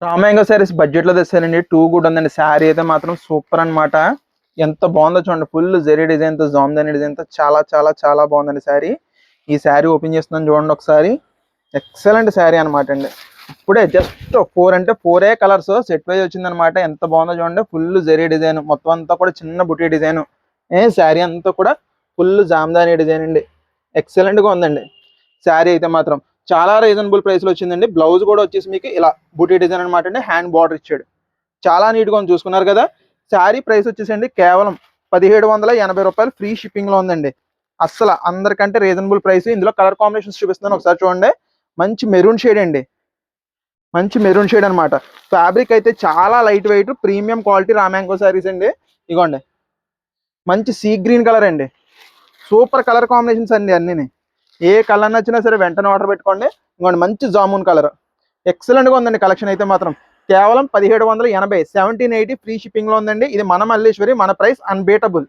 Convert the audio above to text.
రామాంగో saris budget లో తెచ్చానండి. Too good ఉందండి. శారీ అయితే మాత్రం సూపర్ అన్నమాట. ఎంత బాగుందో చూడండి. ఫుల్ జెరీ డిజైన్ తో జామ్దాని డిజైన్ తో చాలా చాలా చాలా బాగుందండి శారీ. ఈ శారీ ఓపెన్ చేస్తున్నాను చూడండి ఒకసారి. ఎక్సలెంట్ శారీ అనమాట అండి. ఇప్పుడే జస్ట్ 4 అంటే 4 కలర్స్ సెట్ వైజ్ వచ్చిందనమాట. ఎంత బాగుందో చూడండి. ఫుల్ జెరీ డిజైన్ మొత్తం అంతా కూడా చిన్న బుటీ డిజైన్. శారీ అంతా కూడా ఫుల్ జామ్దాని డిజైన్ అండి. ఎక్సలెంట్ గా ఉందండి శారీ అయితే మాత్రం. చాలా రీజనబుల్ ప్రైస్ లో వచ్చిందండి. బ్లౌజ్ కూడా వచ్చేసి మీకు ఇలా బూటీ డిజైన్ అనమాట అండి. హ్యాండ్ బార్డర్ ఇచ్చాడు. చాలా నీట్ గా ఉంది, చూసుకున్నారు కదా. శారీ ప్రైస్ వచ్చేసండి కేవలం 1780 రూపాయలు. ఫ్రీ షిప్పింగ్ లో ఉందండి. అస్సలు అందరికంటే రీజనబుల్ ప్రైస్. ఇందులో కలర్ కాంబినేషన్స్ చూపిస్తున్నాను ఒకసారి చూడండి. మంచి మెరూన్ షేడ్ అండి. మంచి మెరూన్ షేడ్ అనమాట. ఫ్యాబ్రిక్ అయితే చాలా లైట్ వెయిట్ ప్రీమియం క్వాలిటీ రామాంగో శారీస్ అండి. ఇగోండి మంచి సీ గ్రీన్ కలర్ అండి. సూపర్ కలర్ కాంబినేషన్స్ అండి అన్నీ. ఏ కలర్ నచ్చినా సరే వెంటనే ఆర్డర్ పెట్టుకోండి. ఇంకోండి మంచి జామున్ కలర్. ఎక్సలెంట్ గా ఉందండి కలెక్షన్ అయితే మాత్రం. కేవలం 1780, 1780 ఫ్రీ షిప్పింగ్ లో ఉందండి. ఇది మన మల్లేశ్వరి, మన ప్రైస్ అన్బీటబుల్.